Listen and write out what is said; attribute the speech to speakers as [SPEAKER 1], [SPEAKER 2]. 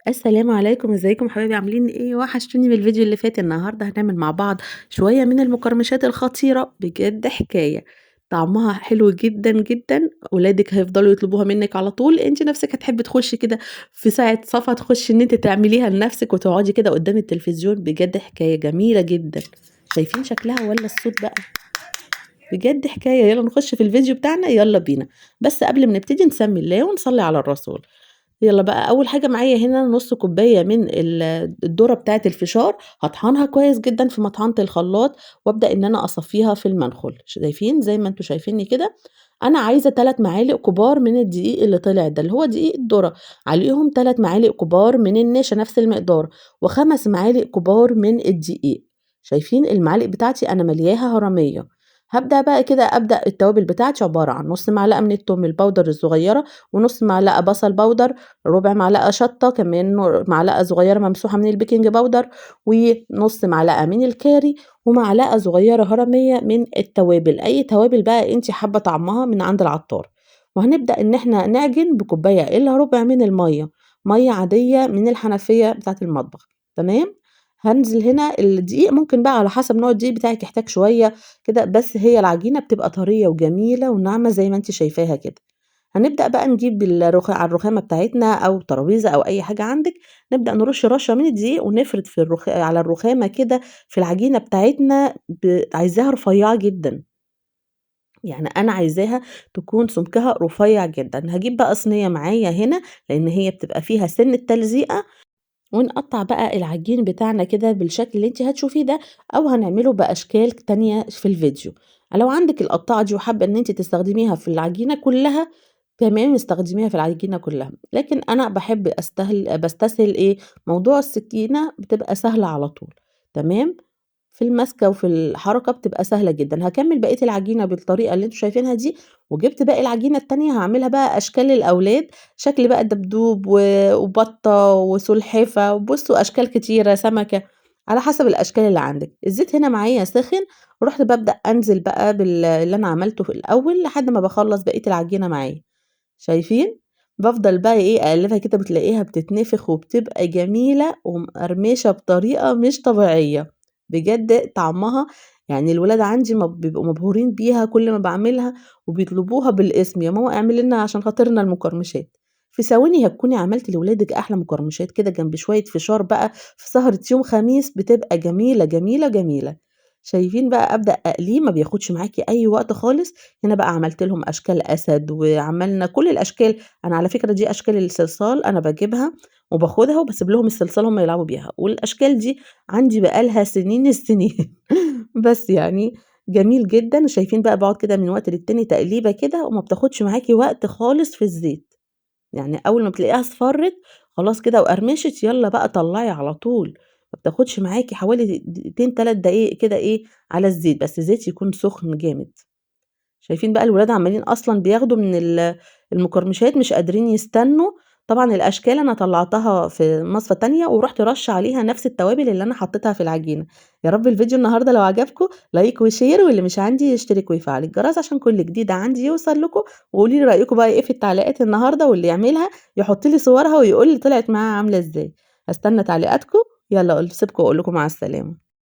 [SPEAKER 1] السلام عليكم، إزيكم حبايبي عاملين إيه؟ وحشتوني من الفيديو اللي فات، النهارده هنعمل مع بعض شوية من المقرمشات الخطيرة بجد حكاية، طعمها حلو جدًا، جدًا، ولادِك هيفضلوا يطلبوها منِّك على طول، أنتِ نفسِك هتحبي تخشي كده في ساعة صفا تخشي إن أنتِ تعمليها لنفسِك وتقعدي كده قدام التلفزيون، بجد حكاية جميلة جدًا، شايفين شكلها والّا الصوت بقى؟ بجد حكاية، يالّا نخش في الفيديو بتاعنا، يالّا بينا، بس قبل ما نبتدي نسمي الله ونصلي على الرسول. يالّا بقى أول حاجة معايا هنا نُص كوباية من الذرة بتاعة الفشار، هاطحنها كويس جدًا في مطحنة الخلاط، وابدأ إن أنا أصفّيها في المنخل، شايفين زي ما أنتم شايفينّي كده، أنا عايزة 3 معالق كبار من الدقيق اللي طلع ده، اللي هو دقيق الذرة، عليهم 3 معالق كبار من النشا نفس المقدار، و5 معالق كبار من الدقيق، شايفين المعالق بتاعتي أنا مالياها هرمية، هابدأ بقى كده أبدأ التوابل بتاعتي عبارة عن نُص معلقة من التوم البودر الصغيرة، ونُص معلقة بصل باودر، ربع معلقة شطة، كمان معلقة صغيرة ممسوحة من البيكنج باودر، ونُص معلقة من الكاري، ومعلقة صغيرة هرمية من التوابل، أي توابل بقى أنتِ حابة طعمها من عند العطار، وهنبدأ إن إحنا نعجن بكوباية إلا ربع من المَيّة، مَيّة عادية من الحنفية بتاعة المطبخ، تمام؟ هانزل هنا الدقيق ممكن بقى على حسب نوع الدقيق بتاعِك يحتاج شوية كده، بس هي العجينة بتبقى طرية وجميلة وناعمة زي ما أنتِ شايفاها كده. هنبدأ بقى نجيب على الرخامة بتاعتنا أو ترابيزة أو أي حاجة عندِك، نبدأ نرُش رشة من الدقيق ونفرد في على الرخامة كده في العجينة بتاعتنا عايزاها رفيّعة جدًا، يعني أنا عايزاها تكون سمكها رفيّع جدًا، هاجيب بقى صينية معايا هنا لإن هي بتبقى فيها سِنّة تلزيقة ونقطّع بقى العجين بتاعنا كده بالشكل اللي أنتِ هتشوفيه ده، أو هنعمله بأشكال تانية في الفيديو. لو عندِك القطّاعة دي وحابة إن أنتِ تستخدميها في العجينة كلّها، تمام استخدميها في العجينة كلّها، لكن أنا باحب باستسهل إيه، موضوع السكينة بتبقى سهلة على طول، تمام؟ في الماسكة وفي الحركة بتبقى سهلة جدًا، هاكمّل بقية العجينة بالطريقة اللي أنتم شايفينها دي، وجِبت باقي العجينة التانية هاعملها بقى أشكال للأولاد، شكل بقى دبدوب وبطة وسلحفاة، وبُصّوا أشكال كتيرة، سمكة، على حسب الأشكال اللي عندِك. الزيت هنا معايا سِخِن، ورُحت بابدأ أنزل بقى اللي أنا عملته في الأول لحد ما باخلّص بقية العجينة معايا، شايفين؟ بافضل بقى إيه أقلّبها كده بتلاقيها بتتنفخ وبتبقى جميلة ومقرمشة بطريقة مش طبيعية. بجد طعمها يعني الولاد عندي بيبقوا مبهورين بيها كل ما باعملها وبيطلبوها بالاسم، يا ماما اعملي لنا عشان خاطرنا المقرمشات. في ثواني هتكوني عملتِ لولادِك أحلى مقرمشات كده جنب شوية فشار بقى في سهرة يوم خميس بتبقى جميلة، جميلة، جميلة. شايفين بقى أبدأ أقليه ما بياخدش معاكِ أي وقت خالص، هنا بقى عملت لهم أشكال أسد وعملنا كل الأشكال، أنا على فكرة دي أشكال الصلصال أنا باجيبها وباخدها وباسيب لهم الصلصال هم يلعبوا بيها، والأشكال دي عندي بقى لها سنين السنين بس يعني جميل جدًا، شايفين بقى باقعد كده من وقت للتاني تقليبة كده وما بتاخدش معاكِ وقت خالص في الزيت، يعني أول ما بتلاقيها اصفرِّت خلاص كده وقرمشت يالّا بقى طلّعي على طول، ما بتاخدش معاكِ حوالي دقيقتين 3 دقايق كده إيه على الزيت، بس الزيت يكون سخن جامد. شايفين بقى الولاد عمّالين أصلًا بياخدوا من المقرمشات مش قادرين يستنوا، طبعًا الأشكال أنا طلّعتها في مصفى تانية ورُحت راشة عليها نفس التوابل اللي أنا حطيتها في العجينة، يا رب الفيديو النهارده لو عجبكم لايك وشير واللي مش عندي يشترك ويفعل الجرس عشان كل جديد عندي يوصل لكم، وقولوا لي رأيكم بقى إيه في التعليقات النهارده، واللي يعملها يحط لي صورها ويقول لي طلعت معاه عاملة إزاي، هاستنى تعليقاتكم، يالّا سيبكم وأقول لكم مع السلامة.